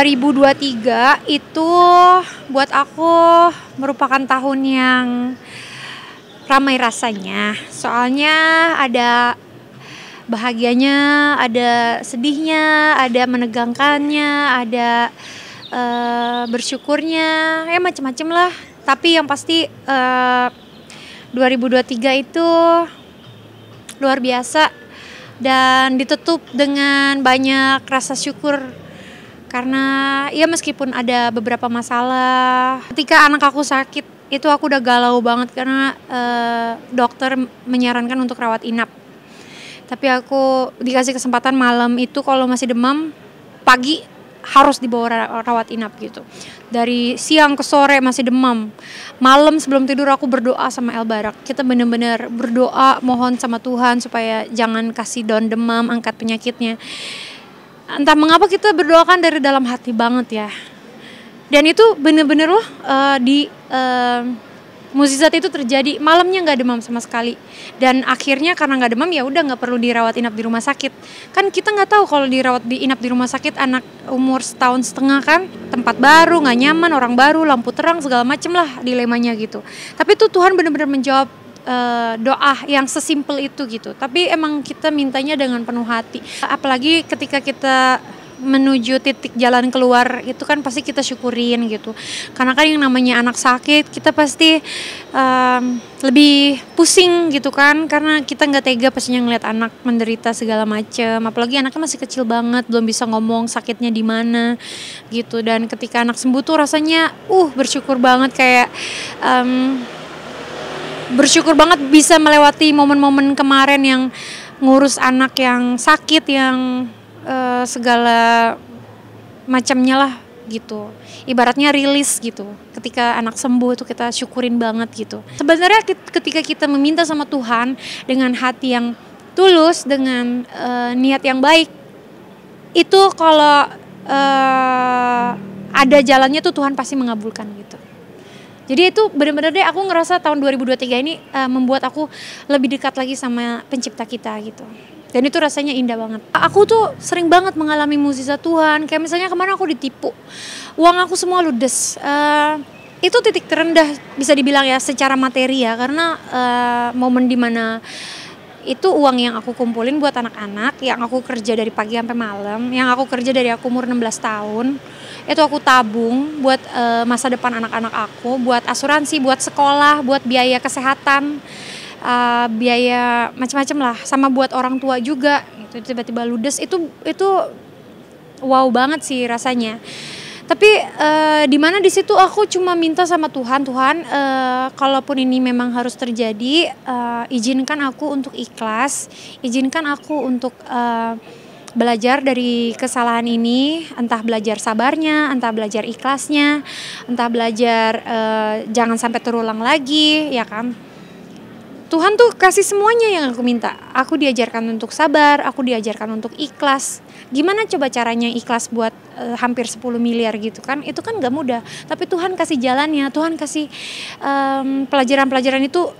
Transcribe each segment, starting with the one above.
2023 itu buat aku merupakan tahun yang ramai rasanya. Soalnya ada bahagianya, ada sedihnya, ada menegangkannya, ada bersyukurnya, ya macam-macam lah. Tapi yang pasti 2023 itu luar biasa dan ditutup dengan banyak rasa syukur. Karena ya meskipun ada beberapa masalah, ketika anak aku sakit itu aku udah galau banget karena dokter menyarankan untuk rawat inap. Tapi aku dikasih kesempatan malam itu kalau masih demam, pagi harus dibawa rawat inap gitu. Dari siang ke sore masih demam. Malam sebelum tidur aku berdoa sama El Barak. Kita benar-benar berdoa mohon sama Tuhan supaya jangan kasih daun demam, angkat penyakitnya. Entah mengapa kita berdoakan dari dalam hati banget ya. Dan itu bener-bener loh mukjizat itu terjadi. Malamnya nggak demam sama sekali. Dan akhirnya karena nggak demam ya udah nggak perlu dirawat inap di rumah sakit. Kan kita nggak tahu kalau inap di rumah sakit anak umur 1,5 tahun kan, tempat baru, nggak nyaman, orang baru, lampu terang segala macem lah dilemanya gitu. Tapi itu Tuhan bener-bener menjawab doa yang sesimpel itu gitu. Tapi emang kita mintanya dengan penuh hati. Apalagi ketika kita menuju titik jalan keluar itu kan pasti kita syukurin gitu. Karena kan yang namanya anak sakit kita pasti lebih pusing gitu kan. Karena kita nggak tega pastinya ngeliat anak menderita segala macam. Apalagi anaknya masih kecil banget, belum bisa ngomong sakitnya di mana gitu. Dan ketika anak sembuh tuh rasanya bersyukur banget kayak bersyukur banget bisa melewati momen-momen kemarin yang ngurus anak yang sakit, yang segala macamnya lah gitu. Ibaratnya rilis gitu. Ketika anak sembuh itu kita syukurin banget gitu. Sebenarnya ketika kita meminta sama Tuhan dengan hati yang tulus, dengan niat yang baik, itu kalau ada jalannya tuh Tuhan pasti mengabulkan gitu. Jadi itu benar-benar deh aku ngerasa tahun 2023 ini membuat aku lebih dekat lagi sama pencipta kita gitu. Dan itu rasanya indah banget. Aku tuh sering banget mengalami mukjizat Tuhan. Kayak misalnya kemarin aku ditipu. Uang aku semua ludes. Itu titik terendah bisa dibilang ya secara materi ya. Karena momen dimana itu uang yang aku kumpulin buat anak-anak. Yang aku kerja dari pagi sampai malam. Yang aku kerja dari aku umur 16 tahun. Itu aku tabung buat masa depan anak-anak aku. Buat asuransi, buat sekolah, buat biaya kesehatan. Biaya macam-macam lah, sama buat orang tua juga itu tiba-tiba ludes itu wow banget sih rasanya. Tapi di mana di situ aku cuma minta sama Tuhan, kalaupun ini memang harus terjadi, izinkan aku untuk ikhlas, izinkan aku untuk belajar dari kesalahan ini, entah belajar sabarnya, entah belajar ikhlasnya, entah belajar jangan sampai terulang lagi, ya kan. Tuhan tuh kasih semuanya yang aku minta. Aku diajarkan untuk sabar, aku diajarkan untuk ikhlas. Gimana coba caranya ikhlas buat hampir 10 miliar gitu kan? Itu kan gak mudah. Tapi Tuhan kasih jalannya, Tuhan kasih pelajaran-pelajaran itu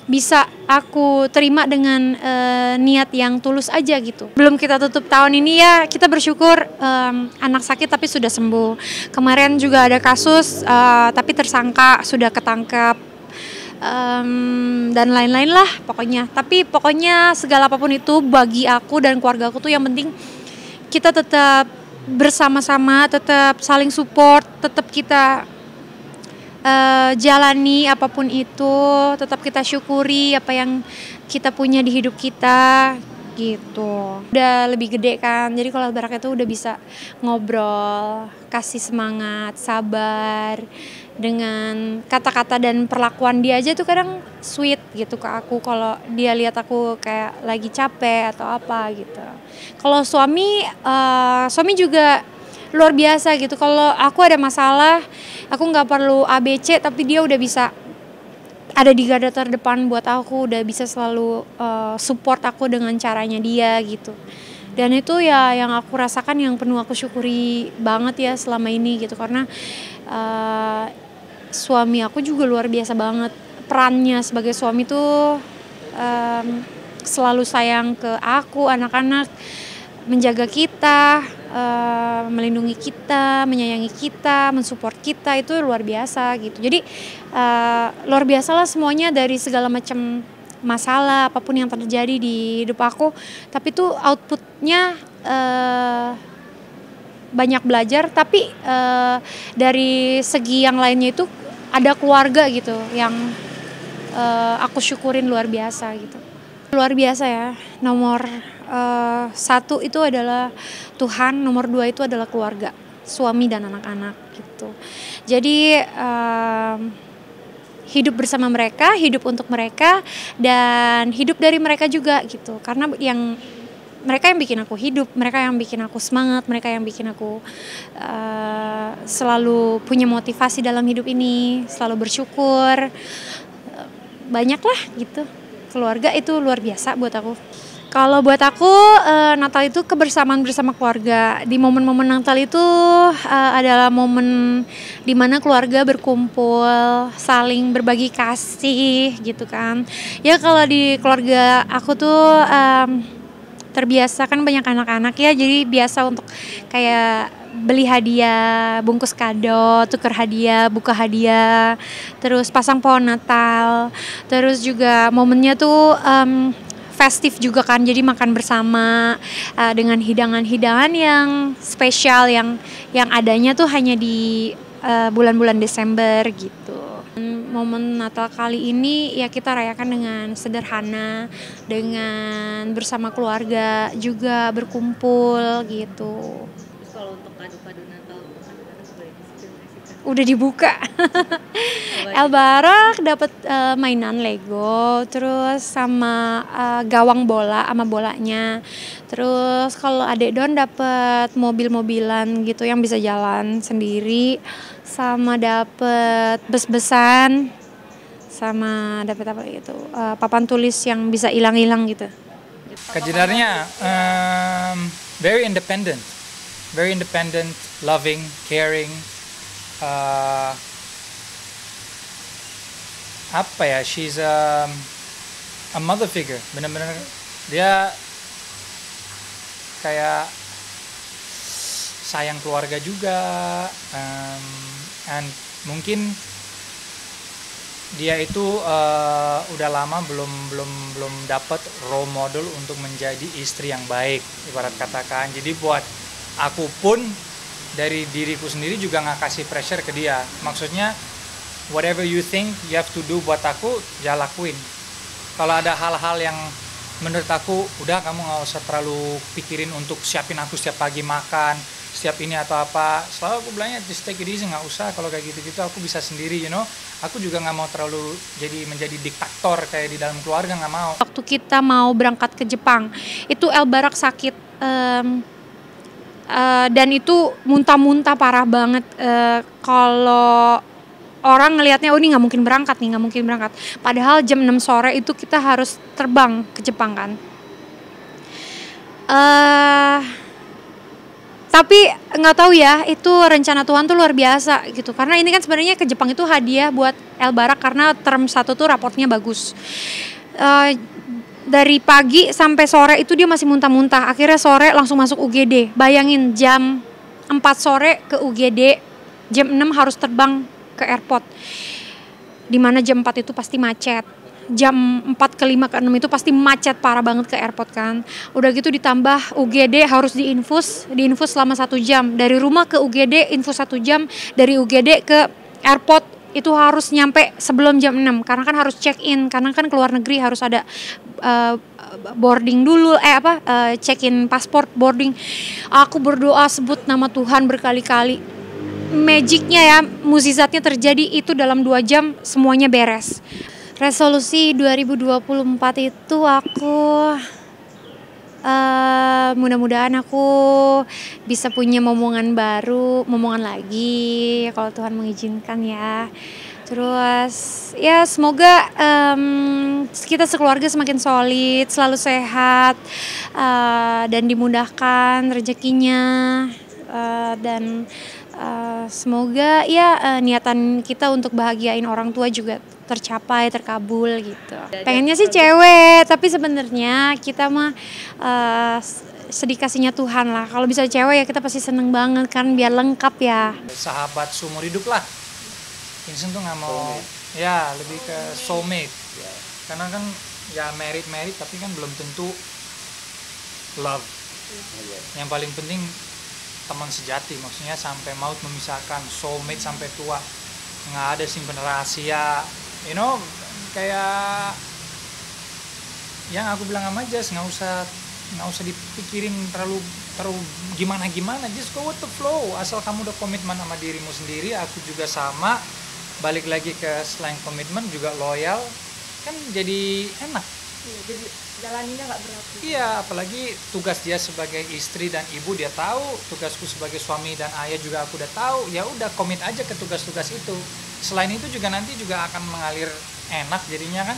bisa aku terima dengan niat yang tulus aja gitu. Belum kita tutup tahun ini ya, kita bersyukur anak sakit tapi sudah sembuh. Kemarin juga ada kasus tapi tersangka sudah ketangkap. Dan lain-lain lah pokoknya. Tapi pokoknya segala apapun itu bagi aku dan keluarga aku tuh yang penting kita tetap bersama-sama, tetap saling support, tetap kita jalani apapun itu, tetap kita syukuri apa yang kita punya di hidup kita gitu. Udah lebih gede kan, jadi kalau Barak itu udah bisa ngobrol, kasih semangat, sabar. Dengan kata-kata dan perlakuan dia aja tuh kadang sweet gitu ke aku kalau dia lihat aku kayak lagi capek atau apa gitu. Kalau suami juga luar biasa gitu. Kalau aku ada masalah, aku nggak perlu ABC tapi dia udah bisa ada di garda terdepan buat aku, udah bisa selalu support aku dengan caranya dia gitu. Dan itu ya yang aku rasakan, yang penuh aku syukuri banget ya selama ini gitu. Karena suami aku juga luar biasa banget. Perannya sebagai suami tuh selalu sayang ke aku, anak-anak, menjaga kita, melindungi kita, menyayangi kita, mensupport kita, itu luar biasa gitu. Jadi luar biasa lah semuanya, dari segala macam masalah apapun yang terjadi di hidup aku, tapi tuh outputnya banyak belajar. Tapi dari segi yang lainnya itu ada keluarga gitu yang aku syukurin luar biasa gitu. Luar biasa ya, nomor satu itu adalah Tuhan, nomor dua itu adalah keluarga, suami dan anak-anak gitu. Jadi hidup bersama mereka, hidup untuk mereka, dan hidup dari mereka juga gitu. Karena mereka yang bikin aku hidup, mereka yang bikin aku semangat, mereka yang bikin aku selalu punya motivasi dalam hidup ini, selalu bersyukur. Banyak lah gitu. Keluarga itu luar biasa buat aku. Kalau buat aku Natal itu kebersamaan bersama keluarga. Di momen-momen Natal itu adalah momen dimana keluarga berkumpul, saling berbagi kasih gitu kan. Ya kalau di keluarga aku tuh terbiasa kan banyak anak-anak ya, jadi biasa untuk kayak beli hadiah, bungkus kado, tuker hadiah, buka hadiah, terus pasang pohon Natal, terus juga momennya tuh festif juga kan, jadi makan bersama dengan hidangan-hidangan yang spesial yang adanya tuh hanya di bulan-bulan Desember gitu. Momen Natal kali ini ya kita rayakan dengan sederhana, dengan bersama keluarga juga berkumpul gitu. Terus kalau untuk kado-kado Natal anak-anak boleh disiapkan? Udah dibuka. Elbarak dapat mainan Lego, terus sama gawang bola sama bolanya. Terus kalau adik Don dapat mobil-mobilan gitu yang bisa jalan sendiri, sama dapat bus-busan, sama dapat apa gitu, papan tulis yang bisa hilang-hilang gitu. Kajiannya very independent, loving, caring. Apa ya, she's a mother figure, benar-benar dia kayak sayang keluarga juga, and mungkin dia itu udah lama belum dapat role model untuk menjadi istri yang baik, ibarat katakan. Jadi buat aku pun dari diriku sendiri juga nggak kasih pressure ke dia. Maksudnya whatever you think you have to do buat aku, ya lakuin. Kalau ada hal-hal yang menurut aku udah kamu nggak usah terlalu pikirin untuk siapin aku setiap pagi makan, setiap ini atau apa, selalu aku bilangnya just take it easy, nggak usah. Kalau kayak gitu-gitu aku bisa sendiri, you know. Aku juga nggak mau terlalu menjadi diktator kayak di dalam keluarga, nggak mau. Waktu kita mau berangkat ke Jepang itu Elbarak sakit, dan itu muntah-muntah parah banget. Kalau orang ngelihatnya, oh ini nggak mungkin berangkat. Padahal jam 6 sore itu kita harus terbang ke Jepang kan. Tapi nggak tahu ya, itu rencana Tuhan tuh luar biasa gitu. Karena ini kan sebenarnya ke Jepang itu hadiah buat Elbarak karena term 1 tuh raportnya bagus. Dari pagi sampai sore itu dia masih muntah-muntah. Akhirnya sore langsung masuk UGD. Bayangin jam 4 sore ke UGD, jam 6 harus terbang ke airport, dimana jam 4 itu pasti macet, jam 4 ke 5 ke 6 itu pasti macet parah banget ke airport kan. Udah gitu ditambah UGD harus diinfus selama 1 jam, dari rumah ke UGD infus 1 jam, dari UGD ke airport itu harus nyampe sebelum jam 6 karena kan harus check in, karena kan keluar negeri harus ada boarding dulu, check in pasport, boarding. Aku berdoa sebut nama Tuhan berkali-kali. Magicnya ya, mukjizatnya terjadi itu dalam 2 jam semuanya beres. Resolusi 2024 itu aku mudah-mudahan aku bisa punya momongan lagi kalau Tuhan mengizinkan ya. Terus ya semoga kita sekeluarga semakin solid, selalu sehat, dan dimudahkan rezekinya, dan semoga ya niatan kita untuk bahagiain orang tua juga tercapai, terkabul gitu. Pengennya sih cewek, tapi sebenarnya kita mah sedikasihnya Tuhan lah. Kalau bisa cewek ya kita pasti seneng banget kan, biar lengkap ya. Sahabat seumur hidup lah. Vincent tuh nggak mau, ya lebih ke soulmate. Karena kan ya married tapi kan belum tentu love. Yang paling penting teman sejati, maksudnya sampai maut memisahkan, soulmate sampai tua. Nggak ada simpen rahasia, kayak yang aku bilang sama Jas, nggak usah dipikirin terlalu gimana, just go with the flow. Asal kamu udah komitmen sama dirimu sendiri, aku juga sama. Balik lagi ke selain komitmen juga loyal, kan jadi enak. Iya, jadi jalaninnya nggak berat. Iya, apalagi tugas dia sebagai istri dan ibu dia tahu, tugasku sebagai suami dan ayah juga aku udah tahu. Ya udah, komit aja ke tugas-tugas itu. Selain itu juga nanti juga akan mengalir enak jadinya kan.